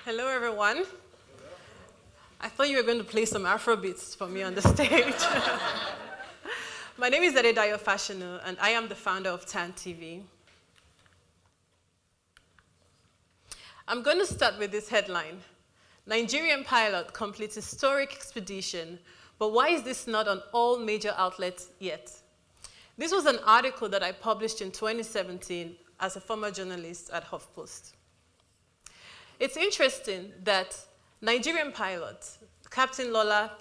Hello, everyone. I thought you were going to play some Afrobeats for me on the stage. My name is Adedayo Fashanu, and I am the founder of TANTV. I'm going to start with this headline. Nigerian pilot completes historic expedition, but why is this not on all major outlets yet? This was an article that I published in 2017 as a former journalist at HuffPost. It's interesting that Nigerian pilot, Captain Lola,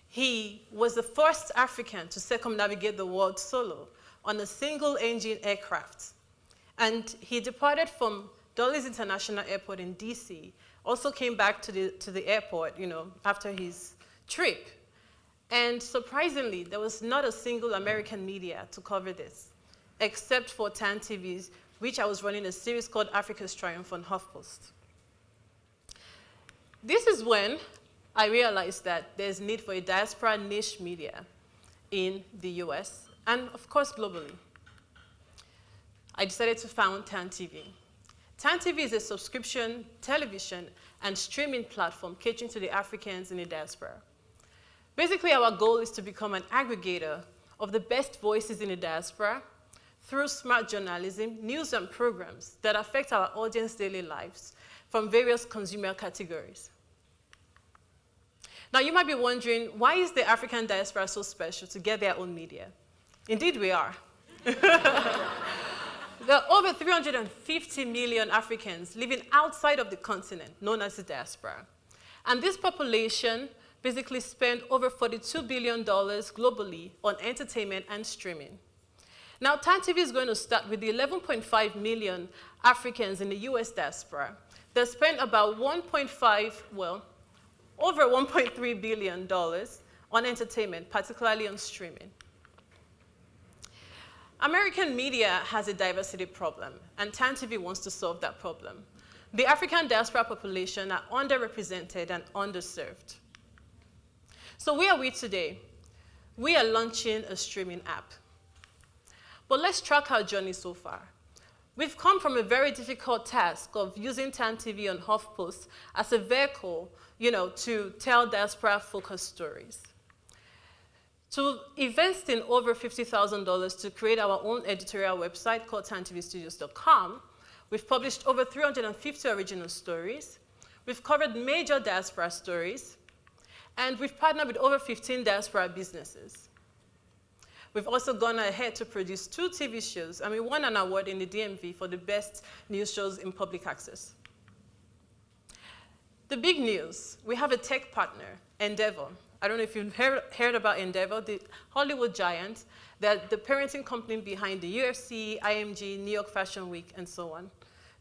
he was the first African to circumnavigate the world solo on a single-engine aircraft. And he departed from Dulles International Airport in DC, also came back to the airport, after his trip. And surprisingly, there was not a single American media to cover this, except for TANTV's, which I was running a series called Africa's Triumph on HuffPost. This is when I realized that there's need for a diaspora niche media in the US, and of course globally. I decided to found TANTV. TANTV is a subscription television and streaming platform catering to the Africans in the diaspora. Basically, our goal is to become an aggregator of the best voices in the diaspora through smart journalism, news and programs that affect our audience daily lives from various consumer categories. Now, you might be wondering, why is the African diaspora so special to get their own media? Indeed, we are. There are over 350 million Africans living outside of the continent, known as the diaspora. And this population basically spend over $42 billion globally on entertainment and streaming. Now, TANTV is going to start with the 11.5 million Africans in the US diaspora that spend about over $1.3 billion on entertainment, particularly on streaming. American media has a diversity problem, and TANTV wants to solve that problem. The African diaspora population are underrepresented and underserved. So where are we today? We are launching a streaming app. But let's track our journey so far. We've come from a very difficult task of using TANTV on HuffPost as a vehicle, to tell diaspora-focused stories, to invest in over $50,000 to create our own editorial website called TANTVstudios.com. We've published over 350 original stories. We've covered major diaspora stories. And we've partnered with over 15 diaspora businesses. We've also gone ahead to produce 2 TV shows, and we won an award in the DMV for the best news shows in public access. The big news, we have a tech partner, Endeavor. I don't know if you've heard about Endeavor, the Hollywood giant, that the parenting company behind the UFC, IMG, New York Fashion Week, and so on.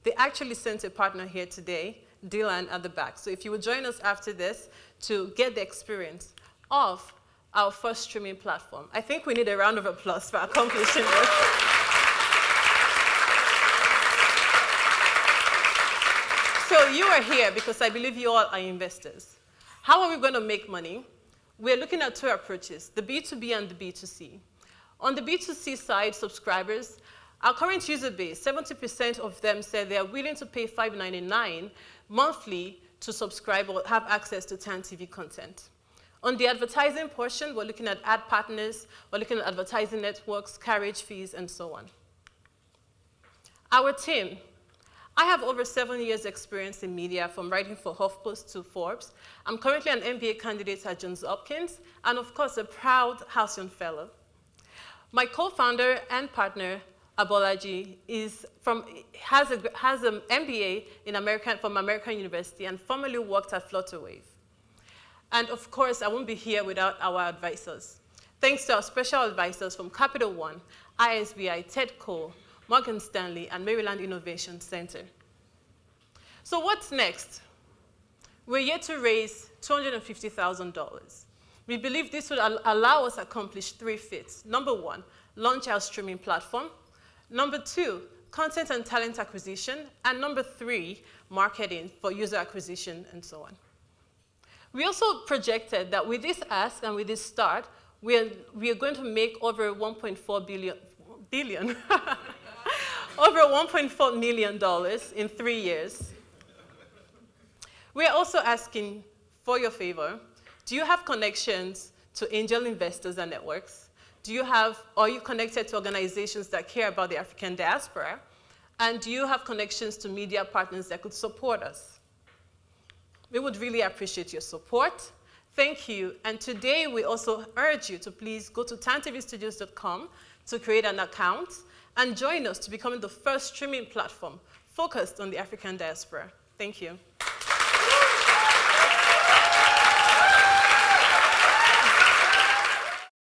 They actually sent a partner here today, Dylan at the back. So if you would join us after this to get the experience of our first streaming platform. I think we need a round of applause for accomplishing this. So you are here because I believe you all are investors. How are we going to make money? We're looking at 2 approaches, the B2B and the B2C. On the B2C side, subscribers, our current user base, 70% of them said they are willing to pay $5.99 monthly to subscribe or have access to TANTV content. On the advertising portion, we're looking at ad partners, we're looking at advertising networks, carriage fees, and so on. Our team. I have over 7 years experience in media, from writing for HuffPost to Forbes. I'm currently an MBA candidate at Johns Hopkins, and of course, a proud Halcyon Fellow. My co-founder and partner, Abolaji, has an MBA from American University and formerly worked at Flutterwave. And of course, I won't be here without our advisors. Thanks to our special advisors from Capital One, ISBI, TEDCO, Morgan Stanley, and Maryland Innovation Center. So what's next? We're yet to raise $250,000. We believe this would allow us to accomplish 3 feats. Number 1, launch our streaming platform. Number 2, content and talent acquisition. And number 3, marketing for user acquisition and so on. We also projected that with this ask and with this start, we are going to make over $1.4 billion over $1.4 million in 3 years. We're also asking for your favor. Do you have connections to angel investors and networks? Are you connected to organizations that care about the African diaspora? And do you have connections to media partners that could support us? We would really appreciate your support. Thank you. And today, we also urge you to please go to TANTVstudios.com to create an account and join us to become the first streaming platform focused on the African diaspora. Thank you.